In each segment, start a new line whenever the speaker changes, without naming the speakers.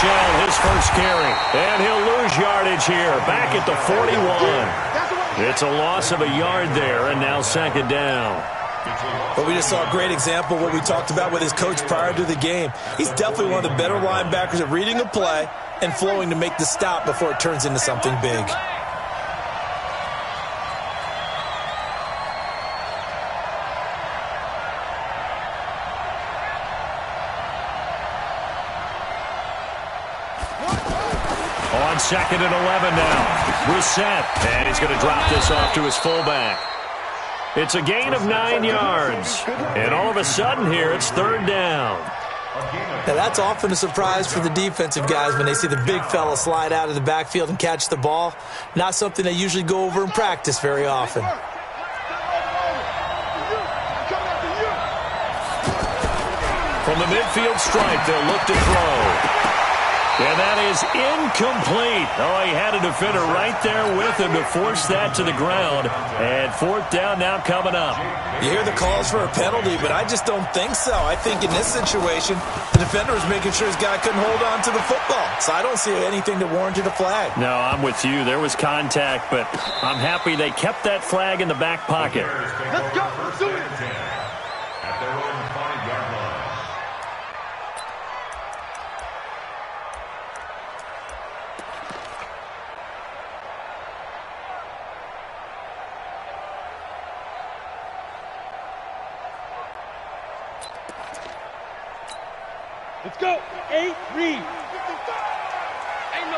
shell, his first carry. And he'll lose yardage here, back at the 41. It's a loss of a yard there, and now second down.
But we just saw a great example of what we talked about with his coach prior to the game. He's definitely one of the better linebackers at reading a play and flowing to make the stop before it turns into something big.
On second and 11 now. Brissett, and he's going to drop this off to his fullback. It's a gain of 9 yards. And all of a sudden here, it's third down.
Now that's often a surprise for the defensive guys when they see the big fella slide out of the backfield and catch the ball. Not something they usually go over in practice very often.
From the midfield stripe, they'll look to throw. And that is incomplete. Oh, he had a defender right there with him to force that to the ground. And fourth down now coming up.
You hear the calls for a penalty, but I just don't think so. I think in this situation, the defender was making sure his guy couldn't hold on to the football. So I don't see anything that warranted a flag.
No, I'm with you. There was contact, but I'm happy they kept that flag in the back pocket.
Let's go. Do it.
At their own 5-yard line.
Let's go. 8, read.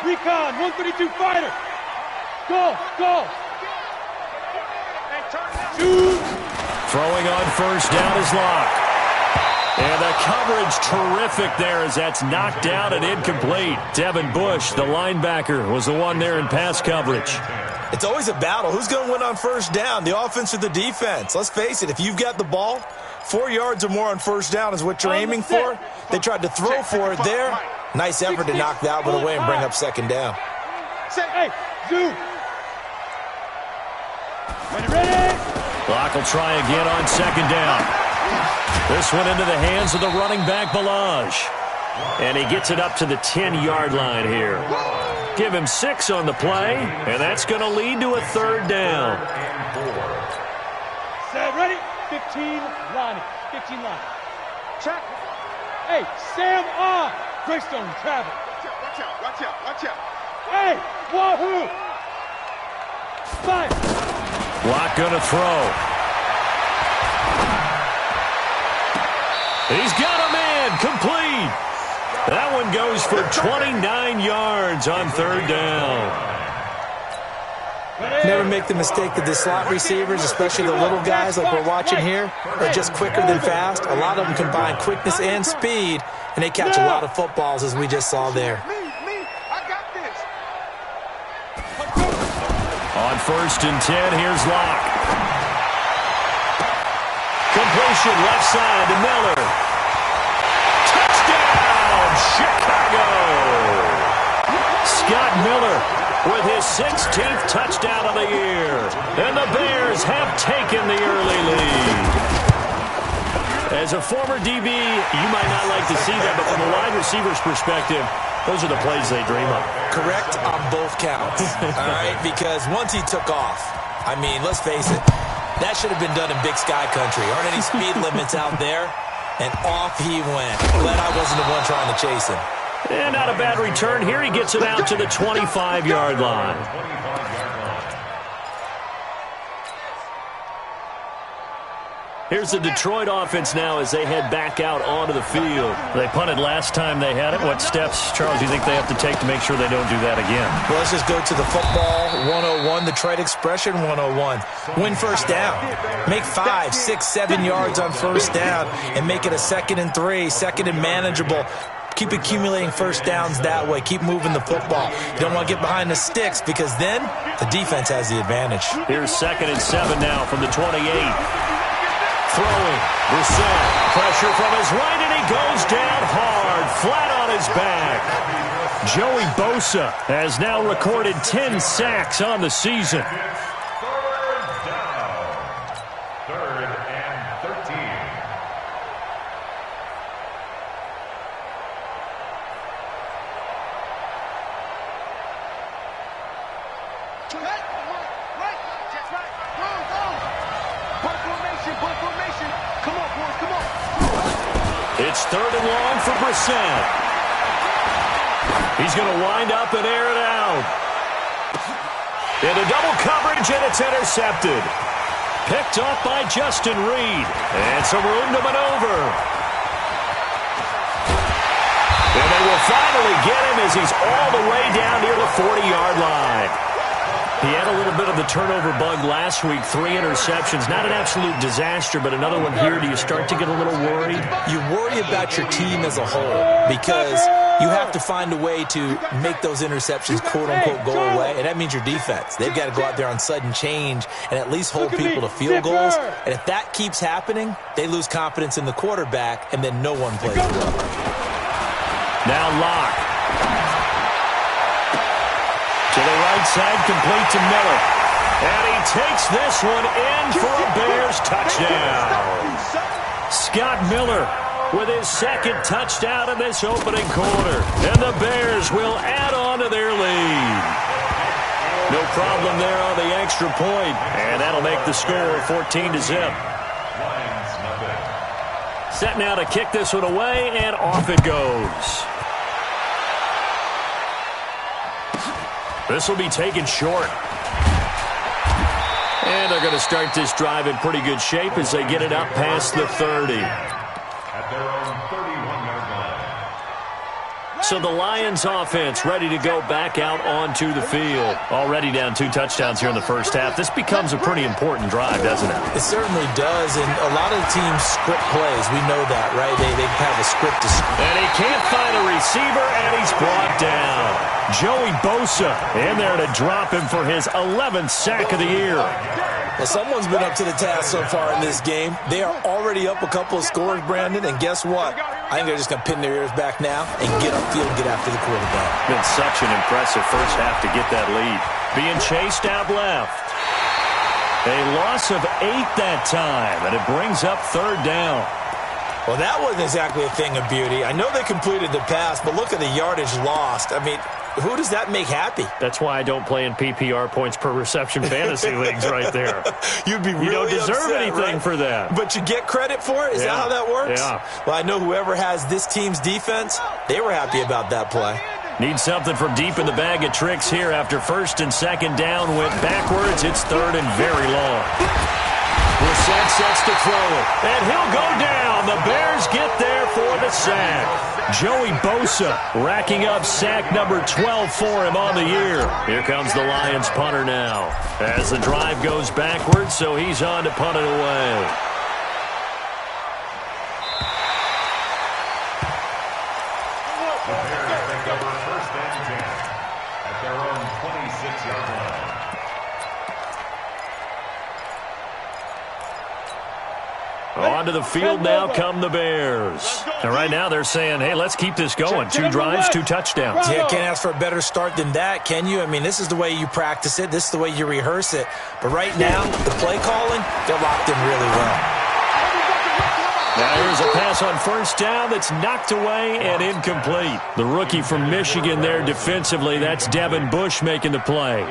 Recon, 132 fighter. Go, go.
Throwing on first down is Locke. And the coverage terrific there as that's knocked down and incomplete. Devin Bush, the linebacker, was the one there in pass coverage.
It's always a battle. Who's going to win on first down, the offense or the defense? Let's face it, if you've got the ball, 4 yards or more on first down is what you're aiming for. They tried to throw for it there. Nice effort to knock that one away and bring up second down.
Hey, zoom. Ready?
Locke will try again on second down. This one into the hands of the running back, Balaj. And he gets it up to the 10-yard line here. Give him 6 on the play, and that's going to lead to a third down.
Set, ready? 15 line. 15 line. Check. Hey, Sam on. Greystone, travel. Watch out, watch out, watch out. Hey, wahoo. 5.
Locke going to throw. He's got a man, complete. That one goes for 29 yards on third down.
Never make the mistake that the slot receivers, especially the little guys like we're watching here, are just quicker than fast. A lot of them combine quickness and speed, and they catch a lot of footballs, as we just saw there.
I got this.
On first and 10, here's Locke. Completion left side to Miller. Touchdown, Chicago! Scott Miller with his 16th touchdown of the year. And the Bears have taken the early lead. As a former DB, you might not like to see that, but from a wide receiver's perspective, those are the plays they dream of.
Correct on both counts, all right? Because once he took off, I mean, let's face it, that should have been done in Big Sky Country. Aren't any speed limits out there? And off he went. Glad I wasn't the one trying to chase him.
And not a bad return here. He gets it out to the 25-yard line. Here's the Detroit offense now as they head back out onto the field. They punted last time they had it. What steps, Charles, do you think they have to take to make sure they don't do that again?
Well, let's just go to the football 101, the trade expression 101. Win first down. Make 5, 6, 7 yards on first down and make it a 2nd and 3, 2nd and manageable. Keep accumulating first downs that way. Keep moving the football. You don't want to get behind the sticks because then the defense has the advantage.
Here's 2nd and 7 now from the 28. Throwing, Brissett, pressure from his right, and he goes down hard, flat on his back. Joey Bosa has now recorded 10 sacks on the season.
Third and 13.
3,
It's 3rd and long for Brissett. He's going to wind up and air it out. Into double coverage, and it's intercepted. Picked off by Justin Reed. And some room to maneuver. And they will finally get him as he's all the way down near the 40-yard line. He had a little bit of the turnover bug last week, 3 interceptions. Not an absolute disaster, but another one here. Do you start to get a little worried?
You worry about your team as a whole because you have to find a way to make those interceptions, quote-unquote, go away, and that means your defense. They've got to go out there on sudden change and at least hold people to field goals. And if that keeps happening, they lose confidence in the quarterback, and then no one plays well.
Now Locke. To the right side, complete to Miller. And he takes this one in for a Bears touchdown. Scott Miller with his 2nd touchdown in this opening quarter. And the Bears will add on to their lead. No problem there on the extra point. And that'll make the score 14-0. Set now to kick this one away, and off it goes. This will be taken short. And they're going to start this drive in pretty good shape as they get it up past the 30.
At their own 31-yard line.
So the Lions offense ready to go back out onto the field. Already down 2 touchdowns here in the first half. This becomes a pretty important drive, doesn't it?
It certainly does, and a lot of the teams script plays. We know that, right? They have a script to script.
And he can't find a receiver, and he's brought down. Joey Bosa in there to drop him for his 11th sack of the year.
Well, someone's been up to the task so far in this game. They are already up a couple of scores, Brandon, and guess what? I think they're just going to pin their ears back now and get upfield and get after the quarterback.
Been such an impressive first half to get that lead. Being chased out left. A loss of 8 that time, and it brings up 3rd down.
Well, that wasn't exactly a thing of beauty. I know they completed the pass, but look at the yardage lost. I mean, who does that make happy?
That's why I don't play in PPR points per reception fantasy leagues right there.
You'd be really
You don't deserve
upset,
anything
right?
for that.
But you get credit for it? Is that how that works?
Yeah.
Well, I know whoever has this team's defense, they were happy about that play.
Need something from deep in the bag of tricks here after 1st and 2nd down went backwards. It's 3rd and very long. Brissett sets to throw it, and he'll go down. The Bears get there for the sack. Joey Bosa racking up sack number 12 for him on the year. Here comes the Lions punter now as the drive goes backwards, so he's on to punt it away.
The Bears picked up 1st and 10 at their own 26-yard line.
Onto the field now come the Bears. And right now they're saying, hey, let's keep this going. 2 drives, 2 touchdowns.
Yeah, can't ask for a better start than that, can you? I mean, this is the way you practice it. This is the way you rehearse it. But right now, the play calling, they're locked in really well.
Now here's a pass on 1st down that's knocked away and incomplete. The rookie from Michigan there defensively, that's Devin Bush making the play.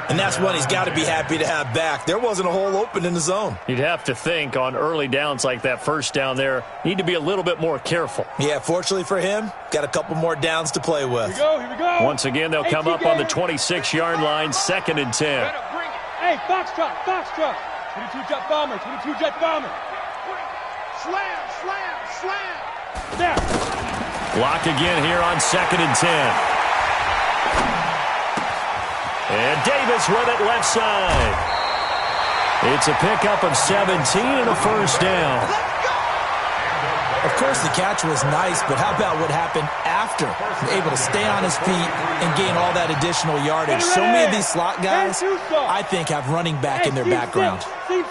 And that's one he's got to be happy to have back. There wasn't a hole open in the zone.
You'd have to think on early downs like that 1st down there, need to be a little bit more careful.
Yeah, fortunately for him, got a couple more downs to play with.
Here we go.
Once again, they'll come up on the 26-yard line, 2nd and 10.
Hey, Foxtrot. 22 jet bomber. Slam. There.
Block again here on 2nd and 10. And Davis with it left side. It's a pickup of 17 and a 1st down.
Of course, the catch was nice, but how about what happened after? Able to stay on his feet and gain all that additional yardage. So many of these slot guys, I think, have running back in their background.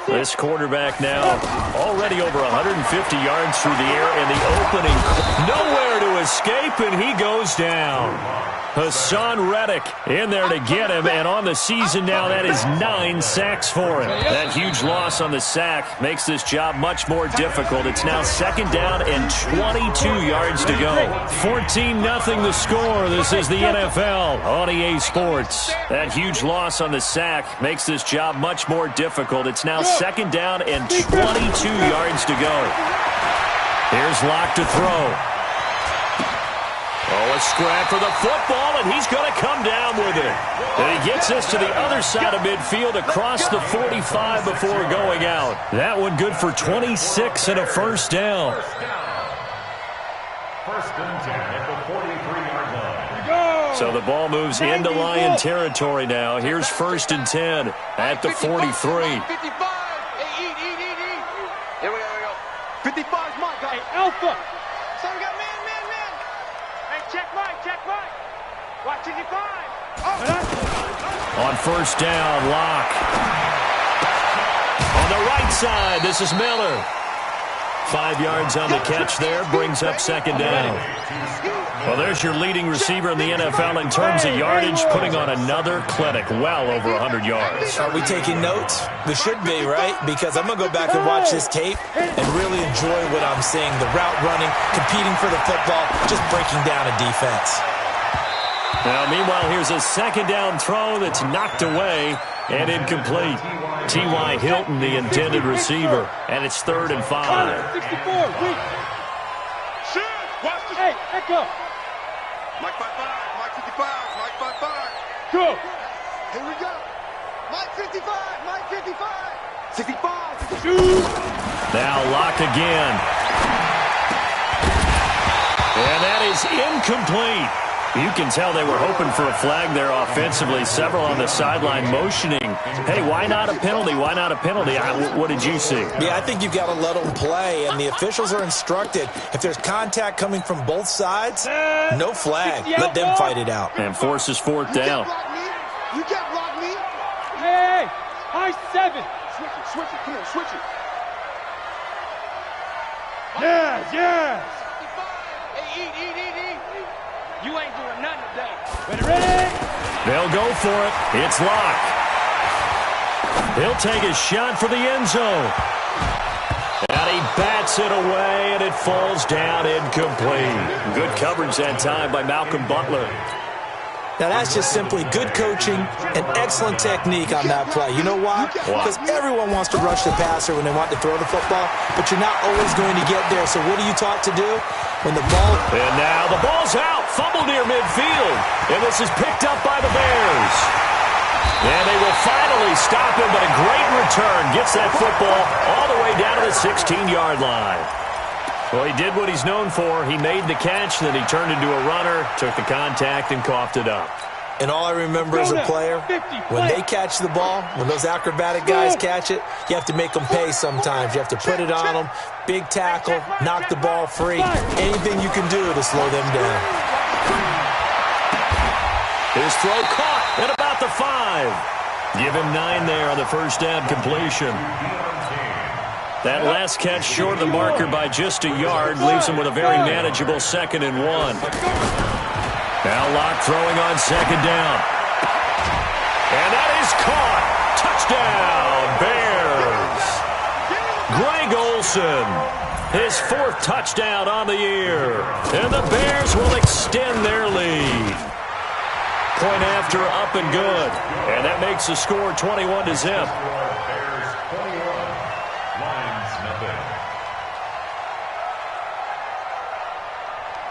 This quarterback now already over 150 yards through the air in the opening. Nowhere to escape, and he goes down. Hassan Reddick in there to get him, and on the season now, that is 9 sacks for him. That huge loss on the sack makes this job much more difficult. It's now 2nd down and 22 yards to go. 14-0 the score. This is the NFL on EA Sports. That huge loss on the sack makes this job much more difficult. It's now 2nd down and 22 yards to go. Here's Locke to throw. Oh, a scrap for the football, and he's going to come down with it. And he gets this to the other side of midfield across the 45 before going out. That one good for 26 and a first down.
First and 10 at the 43-yard line.
So the ball moves into Lion territory now. Here's first and 10 at the 43.
55. Hey, eat. Here we go. 55 is my guy. Hey, Alpha. So we got man. Hey, check right. Watch 55.
On first down, Locke. On the right side, this is Miller. 5 yards on the catch there, brings up second down. Well, there's your leading receiver in the NFL in terms of yardage, putting on another clinic, well over 100 yards.
Are we taking notes? We should be, right? Because I'm going to go back and watch this tape and really enjoy what I'm seeing. The route running, competing for the football, just breaking down a defense.
Now, meanwhile, here's a second down throw that's knocked away and incomplete. T.Y. Hilton, the intended receiver, and it's 3rd and 5.
64, weak. Shoot! Watch the... Hey, echo! Mike 55, Mike 55, Mike 55. Go! Here we go. Mike 55. 65. Shoot!
Now Locke again. And that is incomplete. You can tell they were hoping for a flag there offensively. Several on the sideline motioning. Hey, why not a penalty? Why not a penalty? What did you see?
Yeah, I think you've got to let them play, and the officials are instructed. If there's contact coming from both sides, no flag. Let them fight it out.
And forces 4th down.
You can't block me. Hey, high 7. Switch it. Come on, switch it. Yes. Hey, eat. You ain't doing nothing today. Ready?
They'll go for it. It's Locke. He'll take a shot for the end zone. And he bats it away, and it falls down incomplete. Good coverage that time by Malcolm Butler.
Now, that's just simply good coaching and excellent technique on that play. You know why? Because everyone wants to rush the passer when they want to throw the football, but you're not always going to get there. So what are you taught to do? When the ball...
And now the ball's out. Fumble near midfield. And this is picked up by the Bears. And they will finally stop him, but a great return. Gets that football all the way down to the 16-yard line. Well, he did what he's known for. He made the catch, then he turned into a runner, took the contact, and coughed it up.
And all I remember as a player, when they catch the ball, when those acrobatic guys catch it, you have to make them pay sometimes. You have to put it on them, big tackle, knock the ball free, anything you can do to slow them down.
His throw caught at about the 5. Give him 9 there on the first down completion. That last catch short of the marker by just a yard leaves him with a very manageable 2nd and 1. Now Locke throwing on second down. And that is caught. Touchdown, Bears. Greg Olsen, his 4th touchdown on the year. And the Bears will extend their lead. Point after, up and good. And that makes the score 21-0.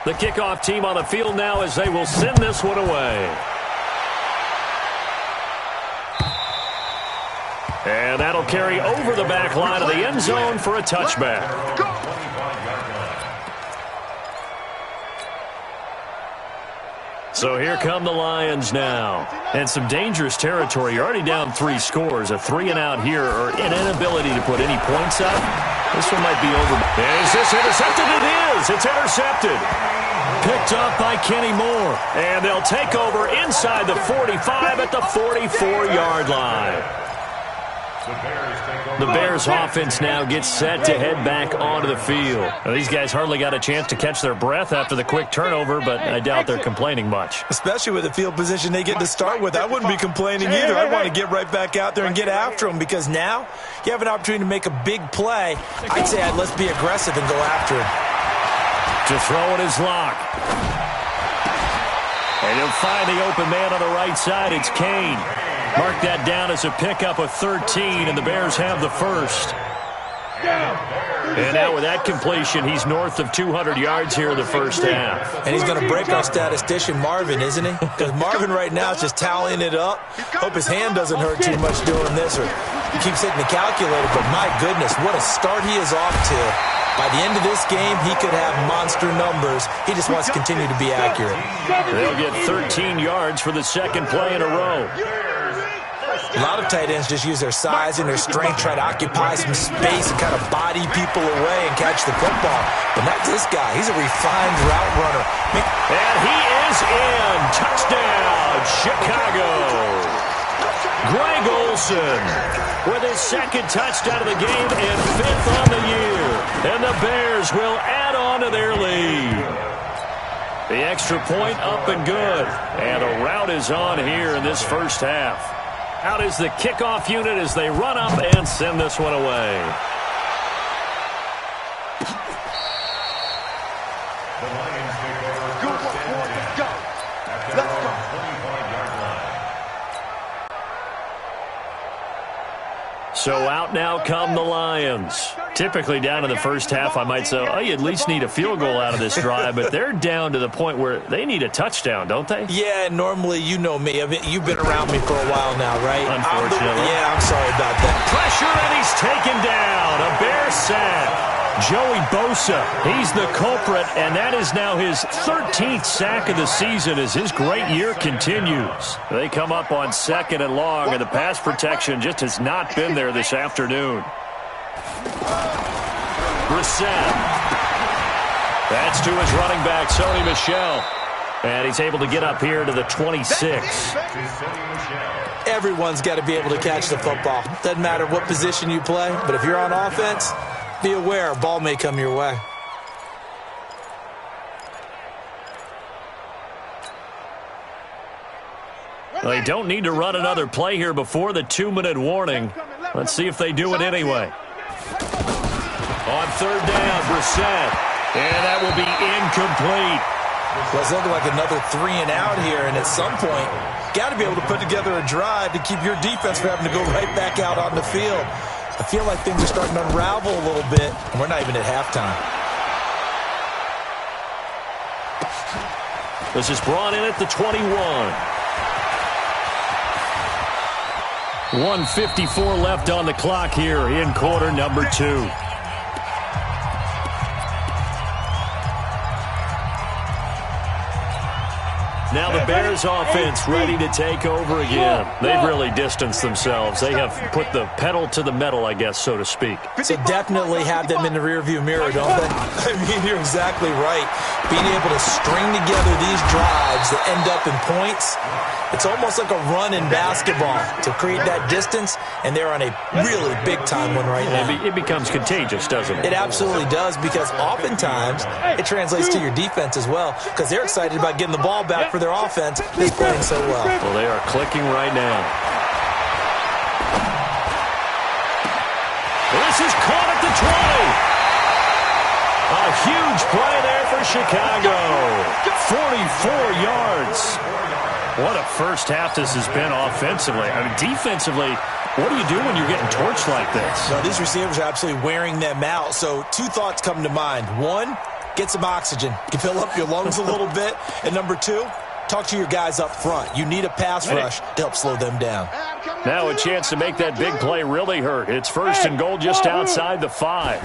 The kickoff team on the field now as they will send this one away. And that'll carry over the back line of the end zone for a touchback. So here come the Lions now. And some dangerous territory. You're already down 3 scores. A 3-and-out here or an inability to put any points up. This one might be over. Is this intercepted? It is. It's intercepted. Picked up by Kenny Moore. And they'll take over inside the 45 at the 44-yard line. The Bears offense now gets set to head back onto the field. Now, these guys hardly got a chance to catch their breath after the quick turnover, but I doubt they're complaining much.
Especially with the field position they get to start with. I wouldn't be complaining either. I'd want to get right back out there and get after them because now you have an opportunity to make a big play. I'd say let's be aggressive and go after him.
To throw it is Locke. And he'll find the open man on the right side. It's Kane. Mark that down as a pickup of 13, and the Bears have the first. And now with that completion, he's north of 200 yards here in the first half.
And he's going to break our statistician Marvin, isn't he? Because Marvin right now is just tallying it up. Hope his hand doesn't hurt too much doing this, or he keeps hitting the calculator. But my goodness, what a start he is off to. By the end of this game, he could have monster numbers. He just wants to continue to be accurate.
They'll get 13 yards for the second play in a row.
A lot of tight ends just use their size and their strength, try to occupy some space and kind of body people away and catch the football. But not this guy. He's a refined route runner.
And he is in. Touchdown, Chicago. Greg Olsen with his second touchdown of the game and 5th on the year. And the Bears will add on to their lead. The extra point up and good. And a rout is on here in this first half. Out is the kickoff unit as they run up and send this one away.
The Lions take over first and 10 at their own 25-yard line.
So out now come the Lions. Typically down in the first half, I might say, oh, you at least need a field goal out of this drive, but they're down to the point where they need a touchdown, don't they?
Yeah, normally, you know me. You've been around me for a while now, right?
Unfortunately.
I'm sorry about that.
Pressure, and he's taken down. A Bear sack. Joey Bosa, he's the culprit, and that is now his 13th sack of the season as his great year continues. They come up on 2nd and long, and the pass protection just has not been there this afternoon. Brissett. That's to his running back, Sony Michel. And he's able to get up here to the 26.
Everyone's got to be able to catch the football. Doesn't matter what position you play, but if you're on offense, be aware, a ball may come your way.
They don't need to run another play here before the 2-minute warning. Let's see if they do it anyway. On 3rd down, Brissett. And that will be incomplete.
Well, it's looking like another 3 and out here, and at some point, got to be able to put together a drive to keep your defense from having to go right back out on the field. I feel like things are starting to unravel a little bit, and we're not even at halftime.
This is brought in at the 21. 1:54 left on the clock here in quarter number 2. Now the Bears offense ready to take over again. They've really distanced themselves. They have put the pedal to the metal, I guess, so to speak.
So definitely have them in the rearview mirror, don't they? I mean, you're exactly right. Being able to string together these drives that end up in points, it's almost like a run in basketball to create that distance, and they're on a really big-time one right now.
It becomes contagious, doesn't it?
It absolutely does, because oftentimes it translates to your defense as well, because they're excited about getting the ball back for their offense is playing so well.
Well, they are clicking right now. This is caught at the 20. A huge play there for Chicago. 44 yards. What a first half this has been offensively. I mean, defensively, what do you do when you're getting torched like this?
Well, these receivers are absolutely wearing them out. So 2 thoughts come to mind. 1, get some oxygen. You can fill up your lungs a little bit. And number 2, talk to your guys up front. You need a pass rush to help slow them down.
Now a chance to make that big play really hurt. It's 1st and goal just outside the 5.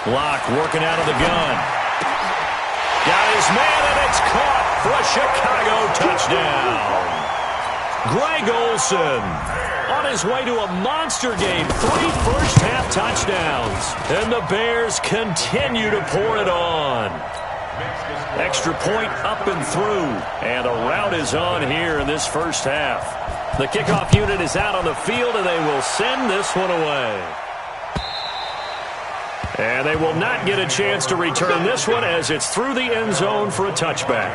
Locke working out of the gun. Got his man, and it's caught for a Chicago touchdown. Greg Olsen on his way to a monster game. 3 first-half touchdowns. And the Bears continue to pour it on. Extra point up and through. And a rout is on here in this first half. The kickoff unit is out on the field, and they will send this one away. And they will not get a chance to return this one as it's through the end zone for a touchback.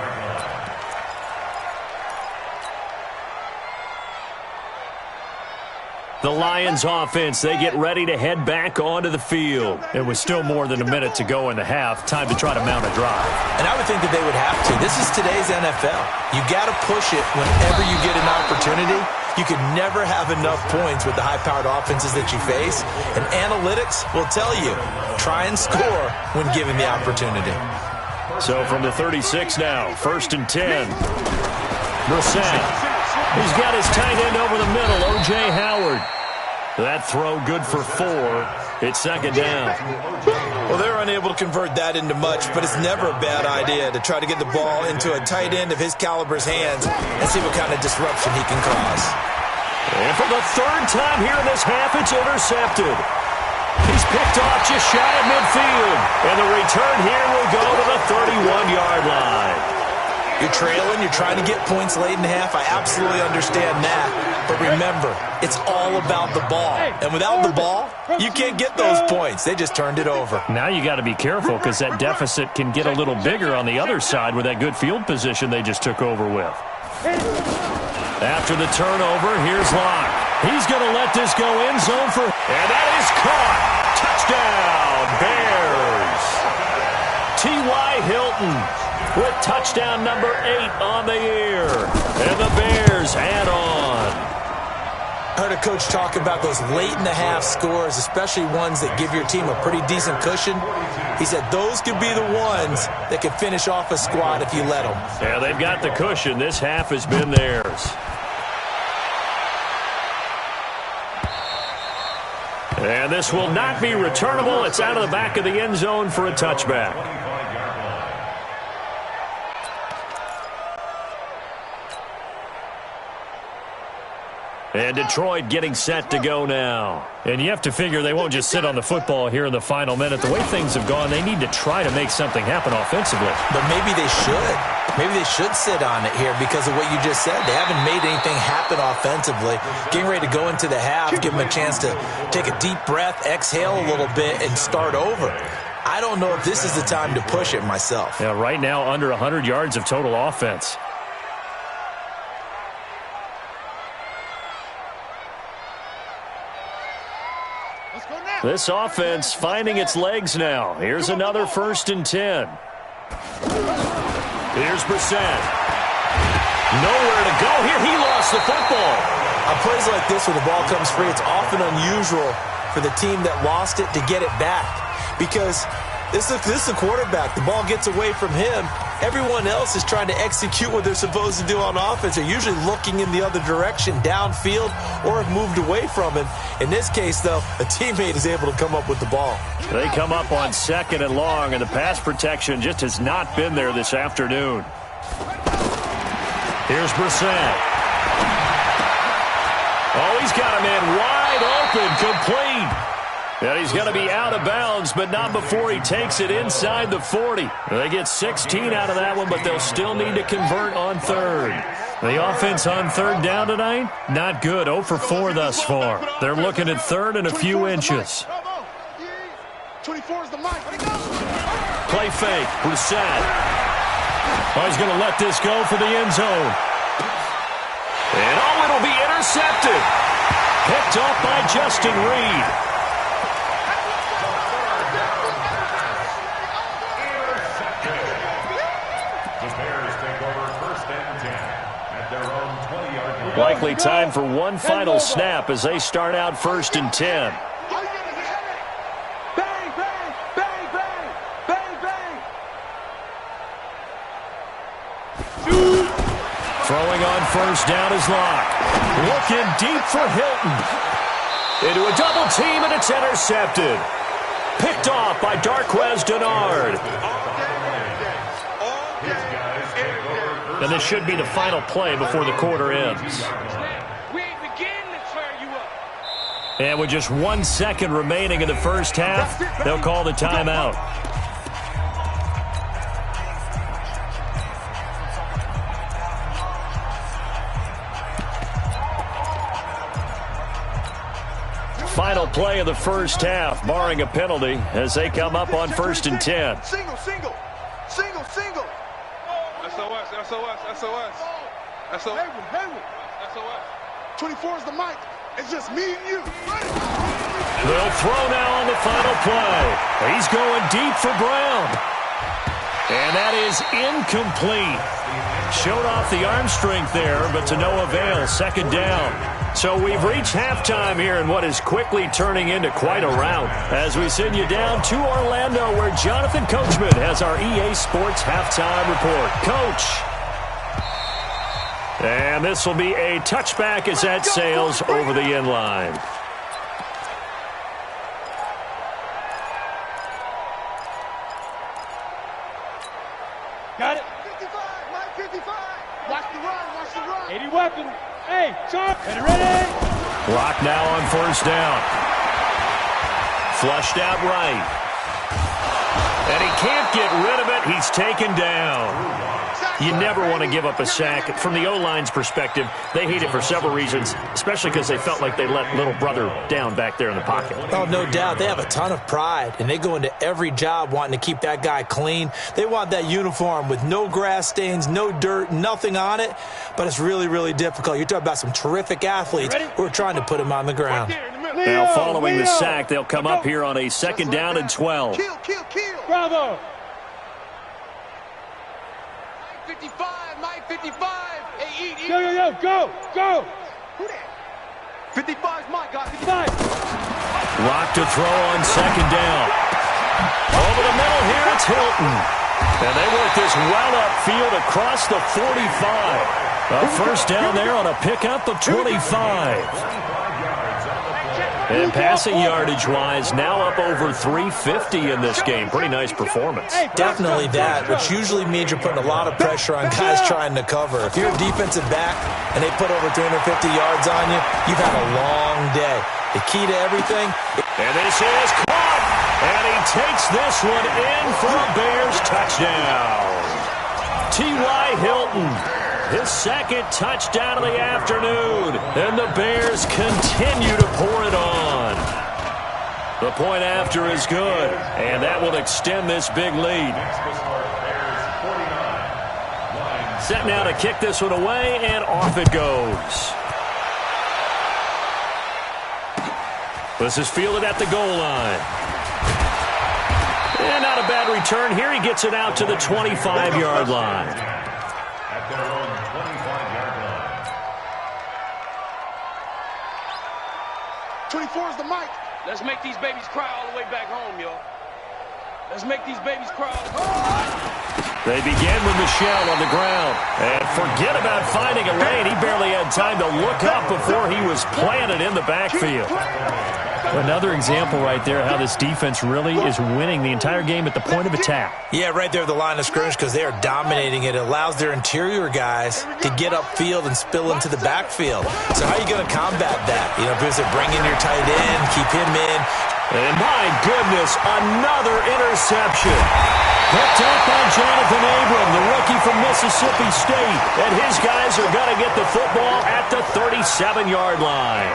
The Lions offense, they get ready to head back onto the field. It was still more than a minute to go in the half. Time to try to mount a drive.
And I would think that they would have to. This is today's NFL. You got to push it whenever you get an opportunity. You can never have enough points with the high-powered offenses that you face, and analytics will tell you, try and score when given the opportunity.
So from the 36 now, 1st and 10. Brissett. He's got his tight end over the middle, O.J. Howard. That throw good for 4. It's 2nd down.
Well, they're unable to convert that into much, but it's never a bad idea to try to get the ball into a tight end of his caliber's hands and see what kind of disruption he can cause.
And for the 3rd time here in this half, it's intercepted. He's picked off just shy of midfield. And the return here will go to the 31-yard line.
You're trailing, you're trying to get points late in the half. I absolutely understand that. But remember, it's all about the ball. And without the ball, you can't get those points. They just turned it over.
Now you got to be careful because that deficit can get a little bigger on the other side with that good field position they just took over with. After the turnover, here's Locke. He's going to let this go end zone for... And that is caught. Touchdown, Bears. T.Y. Hilton with touchdown number 8 on the year. And the Bears add on.
I heard a coach talk about those late-in-the-half scores, especially ones that give your team a pretty decent cushion. He said those could be the ones that could finish off a squad if you let them.
Yeah, they've got the cushion. This half has been theirs. And this will not be returnable. It's out of the back of the end zone for a touchback. And Detroit getting set to go now. And you have to figure they won't just sit on the football here in the final minute. The way things have gone, they need to try to make something happen offensively.
But maybe they should. Maybe they should sit on it here because of what you just said. They haven't made anything happen offensively. Getting ready to go into the half, give them a chance to take a deep breath, exhale a little bit, and start over. I don't know if this is the time to push it myself.
Yeah, right now under 100 yards of total offense. This offense finding its legs now. Here's another 1st and 10. Here's Brissett. Nowhere to go here. He lost the football.
On plays like this where the ball comes free, it's often unusual for the team that lost it to get it back. Because this is a quarterback. The ball gets away from him. Everyone else is trying to execute what they're supposed to do on offense. They're usually looking in the other direction, downfield, or have moved away from it. In this case, though, a teammate is able to come up with the ball.
They come up on 2nd and long, and the pass protection just has not been there this afternoon. Here's Brissett. Oh, he's got a man wide open, complete. And he's going to be out of bounds, but not before he takes it inside the 40. They get 16 out of that one, but they'll still need to convert on 3rd. The offense on 3rd down tonight, not good. 0 for 4 thus far. They're looking at 3rd and a few inches.
24 is the mic.
Play fake, Brissett. Oh, he's going to let this go for the end zone. And oh, it'll be intercepted. Picked off by Justin Reed. Likely time for one final snap as they start out 1st and 10.
Bang, bang, bang, bang, bang, bang.
Throwing on 1st down is Locke. Looking deep for Hilton. Into a double team, and it's intercepted. Picked off by Darquez Denard. And this should be the final play before the quarter ends.
We ain't beginning to tear you up.
And with just 1 second remaining in the first half, they'll call the timeout. Final play of the first half, barring a penalty, as they come up on 1st and 10.
Single, single, single, single. SOS, SOS, SOS. SOS. Hayward. SOS. 24 is the mic. It's just me and you.
They'll throw now on the final play. He's going deep for Brown. And that is incomplete. Showed off the arm strength there, but to no avail. Second down. So we've reached halftime here in what is quickly turning into quite a rout as we send you down to Orlando where Jonathan Coachman has our EA Sports halftime report. Coach. And this will be a touchback as that sails over the end line.
Got it.
55, Mike 55. Watch the run.
80 weapon. Hey, sharp. Ready?
Block now on first down. Flushed out right. And he can't get rid of it. He's taken down. You never want to give up a sack. From the O-line's perspective, they hate it for several reasons, especially because they felt like they let little brother down back there in the pocket.
Oh, no doubt. They have a ton of pride, and they go into every job wanting to keep that guy clean. They want that uniform with no grass stains, no dirt, nothing on it, but it's really, really difficult. You're talking about some terrific athletes who are trying to put him on the ground.
Now, following the sack, they'll come up here on a second down and 12.
Kill.
Bravo.
55, 55. Hey, eat.
Yo, go.
Who that? 55's my guy.
55.
Rock to throw on second down. Over the middle here, it's Hilton. And they work this well upfield across the 45. A first down there on a pickup of 25. And passing yardage-wise, now up over 350 in this game. Pretty nice performance.
Definitely that, which usually means you're putting a lot of pressure on guys trying to cover. If you're a defensive back and they put over 350 yards on you, you've had a long day. The key to everything.
And this is caught. And he takes this one in for a Bears touchdown. T.Y. Hilton. His second touchdown of the afternoon. And the Bears continue to pour it on. The point after is good. And that will extend this big lead. Set now to kick this one away, and off it goes. This is fielded at the goal line. And not a bad return here. He gets it out to the 25-yard line.
At their own 25-yard line.
24 is the mic.
Let's make these babies cry all the way back home, yo. Let's make these babies cry.
They begin with Michelle on the ground. And forget about finding a lane. He barely had time to look up before he was planted in the backfield. Another example right there how this defense really is winning the entire game at the point of attack.
Yeah, right there at the line of scrimmage because they are dominating it. It allows their interior guys to get upfield and spill into the backfield. So how are you going to combat that? You know, because bring in your tight end, keep him in.
And my goodness, another interception. Picked up by Jonathan Abram, the rookie from Mississippi State. And his guys are going to get the football at the 37-yard line.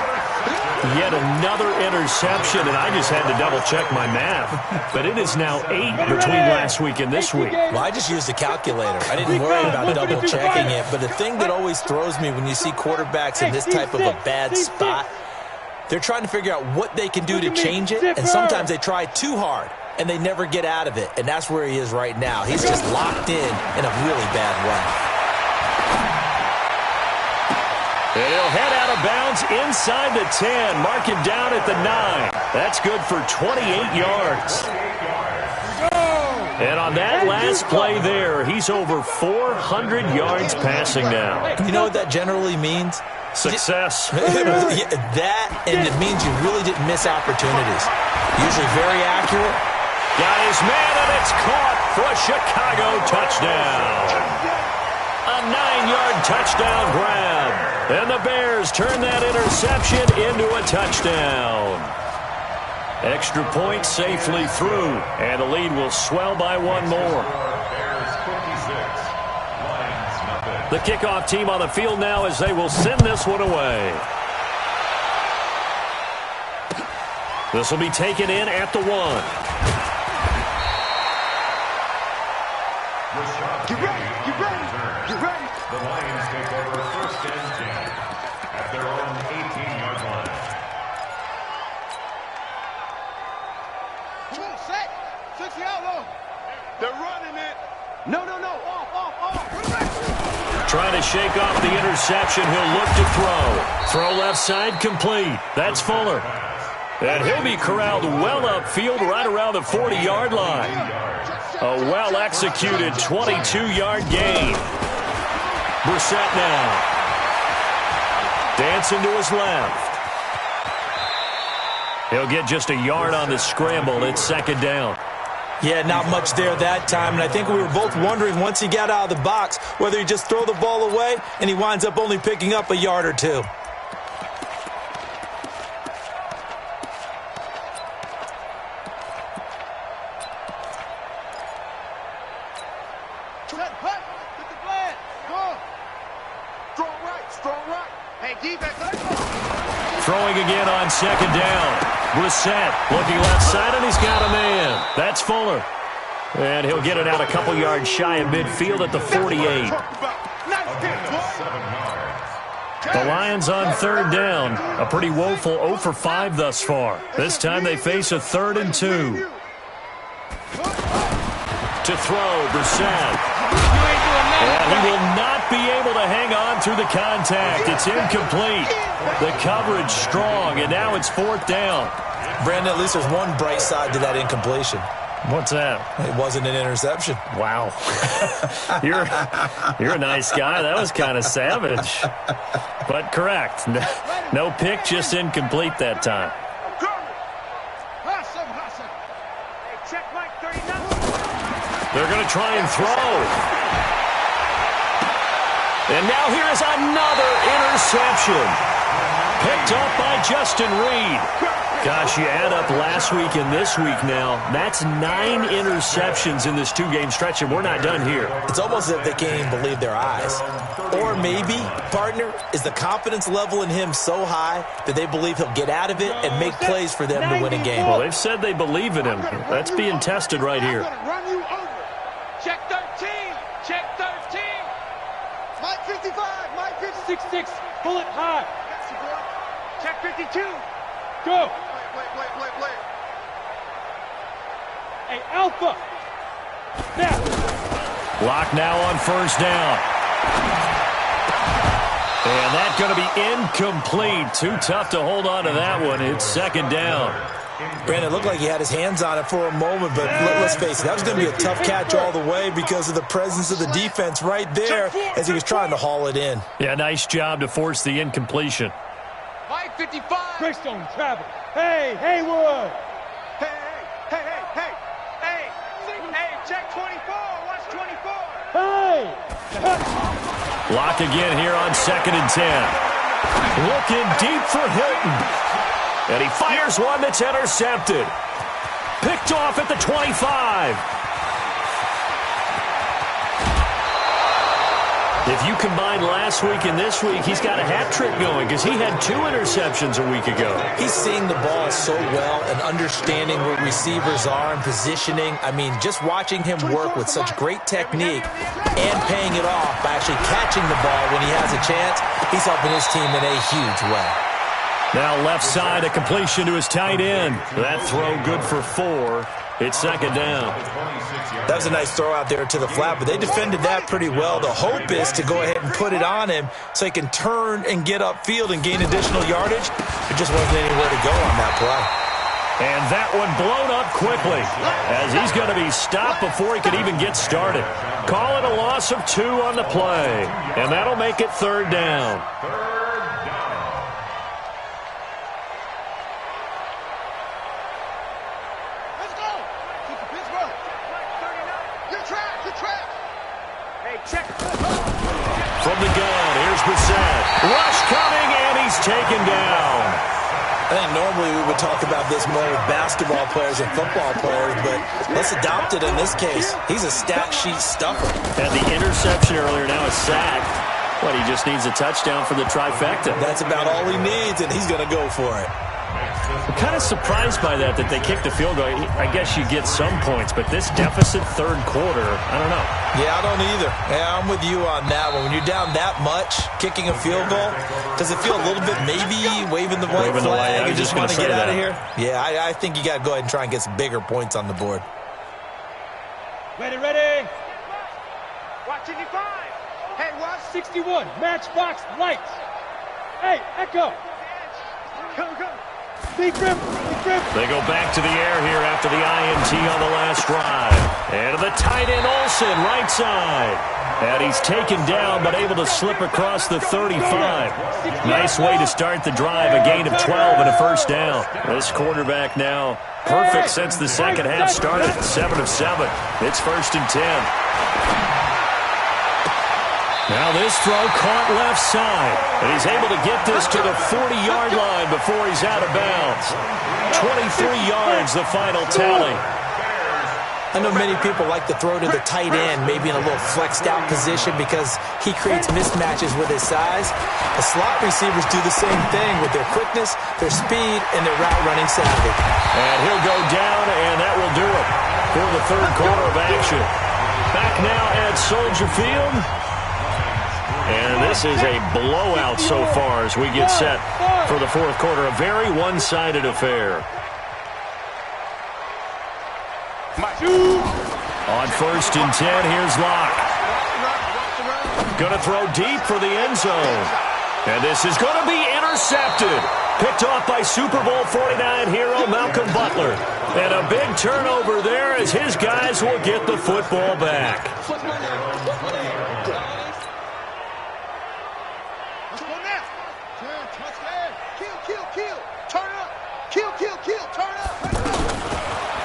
Yet another interception, and I just had to double-check my math. But it is now 8 between last week and this week.
Well, I just used a calculator. I didn't worry about double-checking it. But the thing that always throws me when you see quarterbacks in this type of a bad spot, they're trying to figure out what they can do to change it, and sometimes they try too hard, and they never get out of it. And that's where he is right now. He's just locked in a really bad way.
And he'll head out of bounds inside the 10. Mark him down at the 9. That's good for 28 yards. And on that last play there, he's over 400 yards passing now.
You know what that generally means?
Success.
That, and it means you really didn't miss opportunities. Usually very accurate.
Got his man, and it's caught for a Chicago touchdown. A 9-yard touchdown grab. And the Bears turn that interception into a touchdown. Extra point safely through, and the lead will swell by one more.
Bears 56, Lions nothing.
The kickoff team on the field now as they will send this one away. This will be taken in at the 1.
Get ready.
The Lions take over first and 10 at their own 18-yard line.
Come on, set. 6 yard long. They're running it. No. Off.
Trying to shake off the interception. He'll look to throw. Throw left side complete. That's Fuller. And he'll be corralled well upfield right around the 40-yard line. A well-executed 22-yard gain. Brissett now. Dancing to his left. He'll get just a yard on the scramble. It's second down.
Yeah, not much there that time, and I think we were both wondering once he got out of the box whether he just throw the ball away and he winds up only picking up a yard or two.
Throwing again on second down. Brissett looking left side, and he's got a man. That's Fuller. And he'll get it out a couple yards shy of midfield at the 48. The Lions on third down. A pretty woeful 0 for 5 thus far. This time they face a 3rd and 2. To throw, Brissett. And he will not be able to hang on through the contact. It's incomplete. The coverage strong, and now it's 4th down.
Brandon, at least there's one bright side to that incompletion.
What's that?
It wasn't an interception.
Wow. You're a nice guy. That was kind of savage. But correct. No pick, just incomplete that time. They're going to try and throw. And now here is another interception. Picked up by Justin Reed. Gosh, you add up last week and this week now, that's 9 interceptions in this 2-game stretch, and we're not done here.
It's almost as if they can't even believe their eyes. Or maybe, partner, is the confidence level in him so high that they believe he'll get out of it and make plays for them to win a game.
Well, they've said they believe in him. That's being tested right here.
Check 13. Check 13.
Mike 55. Mike 56.
6-6. Pull it high.
Check 52.
Go.
Play.
Hey, Alpha. Now.
Block now on first down. And that's going to be incomplete. Too tough to hold on to that one. It's second down.
Brandon, it looked like he had his hands on it for a moment, but let's face it, that was going to be a tough catch all the way because of the presence of the defense right there as he was trying to haul it in.
Yeah, nice job to force the incompletion.
Mike 55.
Greystone travel. Hey, Haywood.
Hey. Check 24. Watch 24.
Hey.
Block again here on 2nd and 10. Looking deep for Hilton. And he fires one that's intercepted. Picked off at the 25. If you combine last week and this week, he's got a hat trick going because he had 2 interceptions a week ago.
He's seeing the ball so well and understanding where receivers are and positioning. I mean, just watching him work with such great technique and paying it off by actually catching the ball when he has a chance, he's helping his team in a huge way.
Now left side, a completion to his tight end. That throw good for 4. It's second down.
That was a nice throw out there to the flat, but they defended that pretty well. The hope is to go ahead and put it on him so he can turn and get upfield and gain additional yardage. There just wasn't anywhere to go on that play.
And that one blown up quickly as he's going to be stopped before he can even get started. Call it a loss of 2 on the play, and that'll make it third down. From the gun, here's Brissett. Rush coming, and he's taken down.
I think normally we would talk about this more with basketball players and football players, but let's adopt it in this case. He's a stat sheet stuffer.
And the interception earlier, now a sack. But he just needs a touchdown for the trifecta.
That's about all he needs, and he's going to go for it.
I'm kind of surprised by that they kicked a field goal. I guess you get some points, but this deficit third quarter, I don't know.
Yeah, I don't either. Yeah, I'm with you on that one. When you're down that much, kicking a field goal, does it feel a little bit maybe waving the white flag and just want to get out of here? Yeah, I think you got to go ahead and try and get some bigger points on the board.
Ready.
Watch 85. Hey, watch
61, matchbox lights. Hey, Echo. Go. Big rip.
They go back to the air here after the INT on the last drive. And to the tight end, Olsen, right side. And he's taken down, but able to slip across the 35. Nice way to start the drive, a gain of 12 and a first down. This quarterback now perfect since the second half started, 7 of 7. It's 1st and 10. Now this throw caught left side, and he's able to get this to the 40-yard line before he's out of bounds. 23 yards, the final tally.
I know many people like to throw to the tight end, maybe in a little flexed out position because he creates mismatches with his size. The slot receivers do the same thing with their quickness, their speed, and their route running savvy.
And he'll go down, and that will do it for the third quarter of action. Back now at Soldier Field. And this is a blowout so far as we get set for the fourth quarter. A very one-sided affair. On 1st and 10, here's Locke. Going to throw deep for the end zone. And this is going to be intercepted. Picked off by Super Bowl 49 hero Malcolm Butler. And a big turnover there as his guys will get the football back.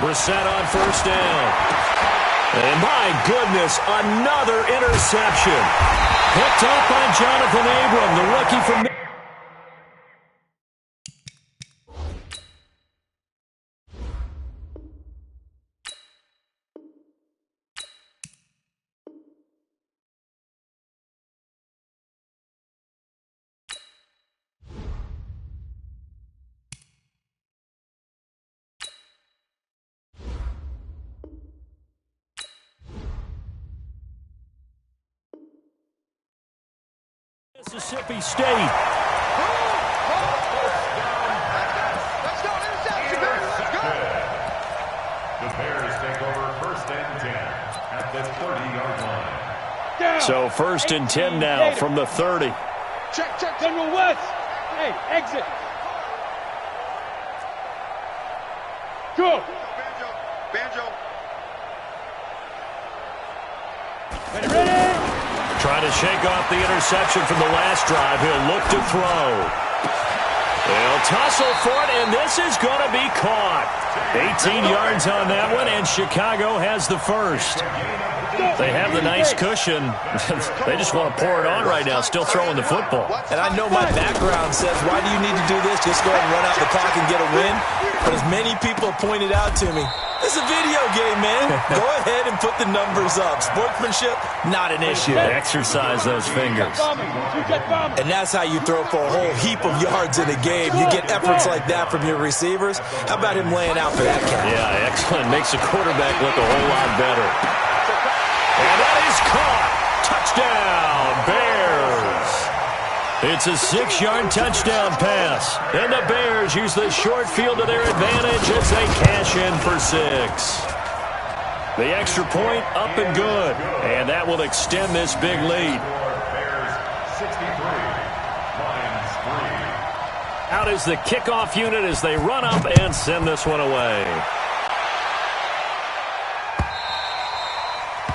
Brissett on 1st down. And my goodness, another interception. Picked up by Jonathan Abram, the rookie from... Mississippi State.
Let's go, interception.
The Bears take over 1st and 10 at the 30-yard line.
So 1st and 10 now from the 30.
Check. General West. Hey, exit. Go.
Banjo.
Ready?
Trying to shake off the interception from the last drive. He'll look to throw. He'll tussle for it, and this is going to be caught. 18 yards on that one, and Chicago has the first. They have the nice cushion. They just want to pour it on right now, still throwing the football.
And I know my background says, why do you need to do this? Just go ahead and run out the clock and get a win. But as many people have pointed out to me, it's a video game, man. Go ahead and put the numbers up. Sportsmanship, not an issue.
Exercise those fingers.
And that's how you throw for a whole heap of yards in a game. You get efforts like that from your receivers. How about him laying out for that cat?
Yeah, excellent. Makes the quarterback look a whole lot better. And that is caught. Touchdown, Bears. It's a 6-yard touchdown pass. And the Bears use the short field to their advantage as they cash in for 6. The extra point up and good. And that will extend this big lead.
Bears 63, Lions 3.
Out is the kickoff unit as they run up and send this one away.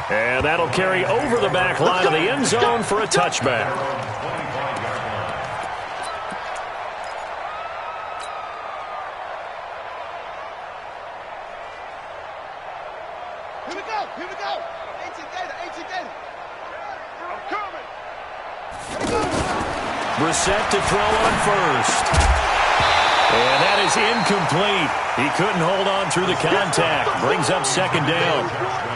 And that'll carry over the back line of the end zone for a touchback.
Here we go. 18 Gator. I'm coming.
Brissett to throw on 1st. And that is incomplete. He couldn't hold on through the contact. Brings up 2nd down.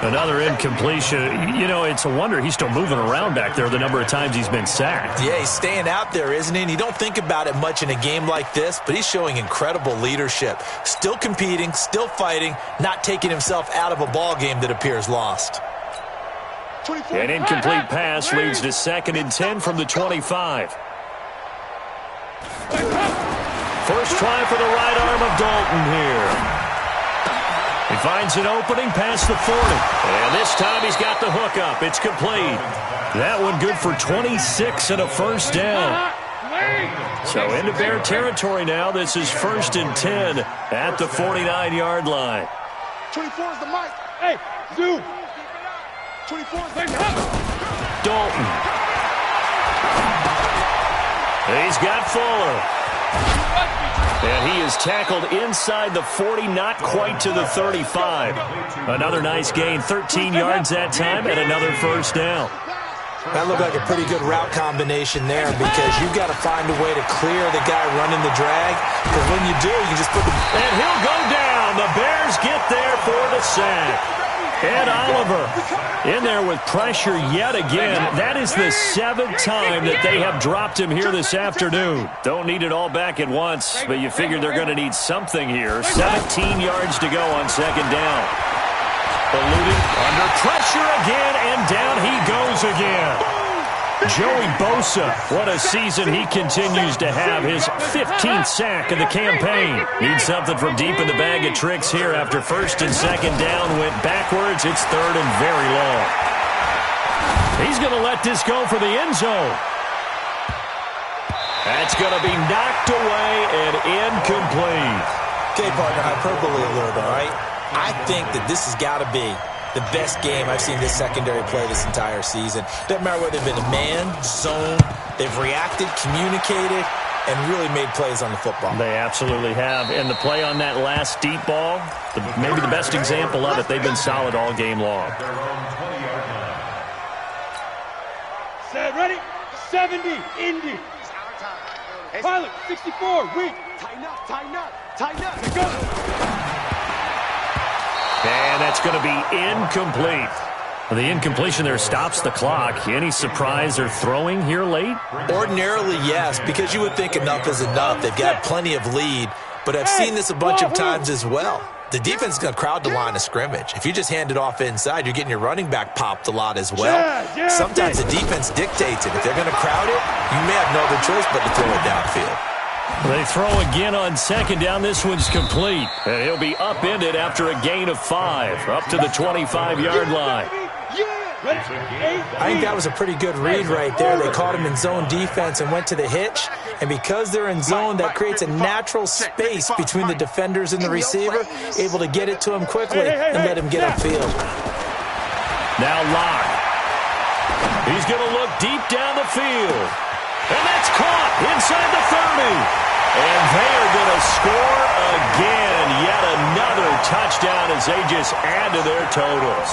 Another incompletion. You know, it's a wonder he's still moving around back there the number of times he's been sacked.
Yeah, he's staying out there, isn't he? And you don't think about it much in a game like this, but he's showing incredible leadership. Still competing, still fighting, not taking himself out of a ball game that appears lost.
An incomplete pass leads to 2nd and 10 from the 25. First try for the right arm of Dalton here. If finds an opening past the 40. And this time he's got the hook up. It's complete. That one good for 26 and a first down. So into Bear territory now. This is 1st and 10 at the 49-yard line.
24 is the mic.
Hey, zoom.
24 is the
Dalton. He's got Fuller. And he is tackled inside the 40, not quite to the 35. Another nice gain, 13 yards that time, and another first down.
That looked like a pretty good route combination there because you've got to find a way to clear the guy running the drag. Because when you do, you can just put the...
And he'll go down. The Bears get there for the sack. Ed Oliver in there with pressure yet again. That is the 7th time that they have dropped him here this afternoon. Don't need it all back at once, but you figure they're going to need something here. 17 yards to go on 2nd down. Eluding under pressure again, and down he goes again. Joey Bosa, what a season he continues to have. His 15th sack of the campaign. Needs something from deep in the bag of tricks here after 1st and 2nd down. Went backwards. It's 3rd and very long. He's going to let this go for the end zone. That's going to be knocked away and incomplete.
Okay, partner, hyperbole alert, all right? I think that this has got to be the best game I've seen this secondary play this entire season. Doesn't matter whether they've been a man, zone, they've reacted, communicated, and really made plays on the football.
They absolutely have. And the play on that last deep ball, maybe the best example of it, they've been solid all game long.
Set, ready? 70, Indy. Pilot, 64, weak.
Tighten up, tighten up, tighten up.
Go.
And that's going to be incomplete. The incompletion there stops the clock. Any surprise they're throwing here late?
Ordinarily, yes, because you would think enough is enough. They've got plenty of lead, but I've seen this a bunch of times as well. The defense is going to crowd the line of scrimmage. If you just hand it off inside, you're getting your running back popped a lot as well. Sometimes the defense dictates it. If they're going to crowd it, you may have no other choice but to throw it downfield.
They throw again on 2nd down. This one's complete. And he'll be upended after a gain of 5, up to the 25-yard line.
I think that was a pretty good read right there. They caught him in zone defense and went to the hitch. And because they're in zone, that creates a natural space between the defenders and the receiver, able to get it to him quickly and let him get upfield.
Now Locke. He's going to look deep down the field. And that's caught inside the 30. And they are going to score again. Yet another touchdown as they just add to their totals.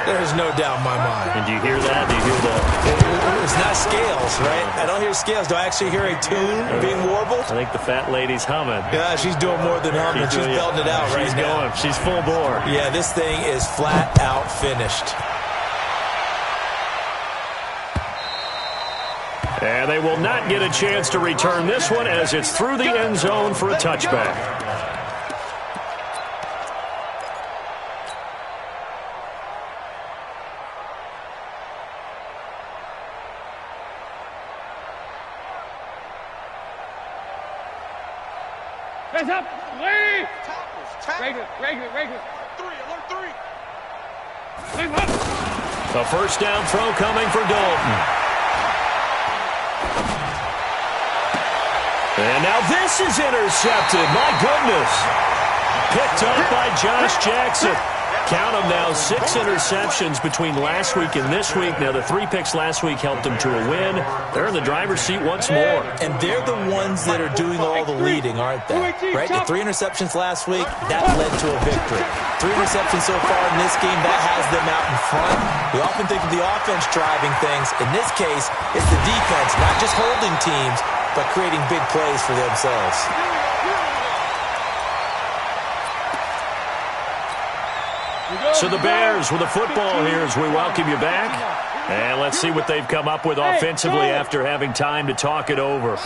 There's no doubt in my mind.
And do you hear that? Do you hear that?
It's not scales, right? I don't hear scales. Do I actually hear a tune being warbled?
I think the fat lady's humming.
Yeah, she's doing more than humming. She's belting it out right now. She's
going. She's full bore.
Yeah, this thing is flat out finished.
And they will not get a chance to return this one as it's through the end zone for a touchback.
Hands up, leave. Regular.
3, alert 3.
Leave up.
A first down throw coming for Dalton. And now this is intercepted. My goodness. Picked up by Josh Jackson. Count them now, 6 interceptions between last week and this week. Now, the 3 picks last week helped them to a win. They're in the driver's seat once more.
And they're the ones that are doing all the leading, aren't they? Right? The 3 interceptions last week, that led to a victory. 3 interceptions so far in this game, that has them out in front. We often think of the offense driving things. In this case, it's the defense, not just holding teams, but creating big plays for themselves.
So the Bears with the football here as we welcome you back. And let's see what they've come up with offensively after having time to talk it over. On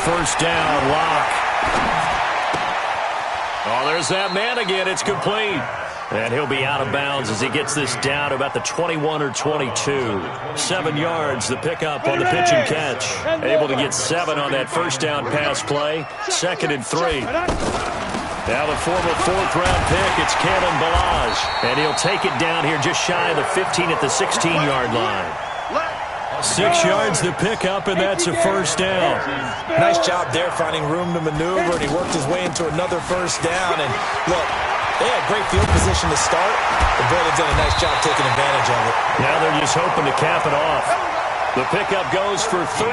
first down, Locke. Oh, there's that man again. It's complete. And he'll be out of bounds as he gets this down about the 21 or 22. 7 yards, the pickup on the pitch and catch. Able to get 7 on that first down pass play. 2nd and 3. Now the former fourth-round pick, it's Kalen Balaj. And he'll take it down here just shy of the 15 at the 16-yard line. 6 yards to pick up, and that's a first down.
Nice job there finding room to maneuver, and he worked his way into another first down. And look, they had great field position to start, but boy, they've done a nice job taking advantage of it.
Now they're just hoping to cap it off. The pickup goes for 13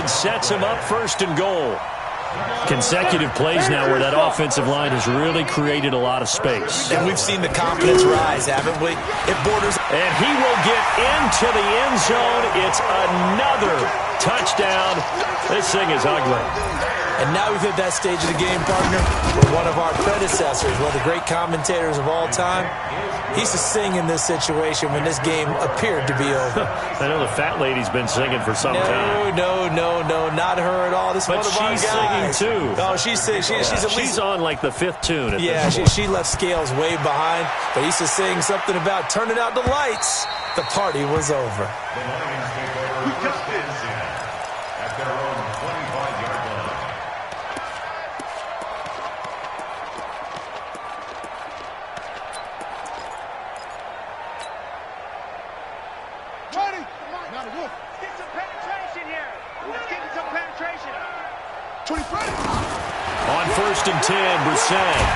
and sets him up first and goal. Consecutive plays now where that offensive line has really created a lot of space.
And we've seen the confidence rise, haven't we? It borders.
And he will get into the end zone. It's another touchdown. This thing is ugly.
And now we've hit that stage of the game, partner, where one of our predecessors, one of the great commentators of all time, he used to sing in this situation when this game appeared to be over.
I know the fat lady's been singing for some time.
No, not her at all. This is one of our guys.
But she's singing too.
Oh, she's at least
she's on like the 5th tune.
She left Scales way behind, but he used to sing something about turning out the lights. The party was over.
The Lions take over first and 10 at their own 25-yard line.
Get some penetration here. Let's get some penetration.
25.
On first and 10, Brissett.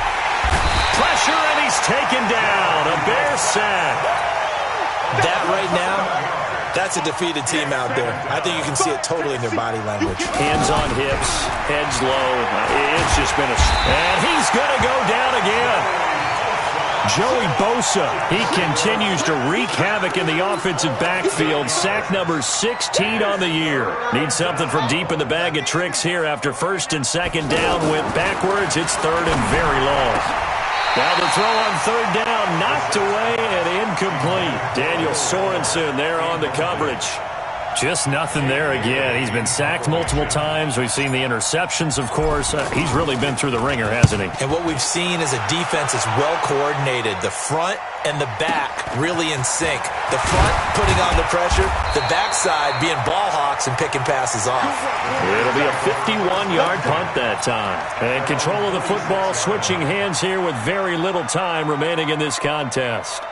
Pressure, and he's taken down. A Bear sack.
That right now, that's a defeated team out there. I think you can see it totally in their body language.
Hands on hips, heads low. It's just been and he's going to go down again. Joey Bosa, he continues to wreak havoc in the offensive backfield. Sack number 16 on the year. Needs something from deep in the bag of tricks here after first and second down went backwards. It's third and very long. Now the throw on third down, knocked away and incomplete. Daniel Sorensen there on the coverage. Just nothing there again. He's been sacked multiple times. We've seen the interceptions, of course. He's really been through the ringer, hasn't he?
And what we've seen is a defense that's well coordinated. The front and the back really in sync. The front putting on the pressure, the backside being ball hawks and picking passes off.
It'll be a 51-yard punt that time. And control of the football switching hands here with very little time remaining in this contest.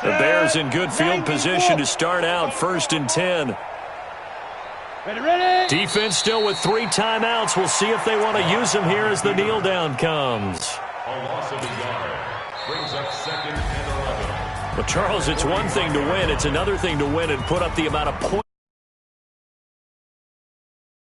The Bears in good field position to start out first and 10.
Ready.
Defense still with 3 timeouts. We'll see if they want to use them here as the kneel down comes.
A loss of a yard brings up second and 11.
Well, Charles, it's one thing to win. It's another thing to win and put up the amount of points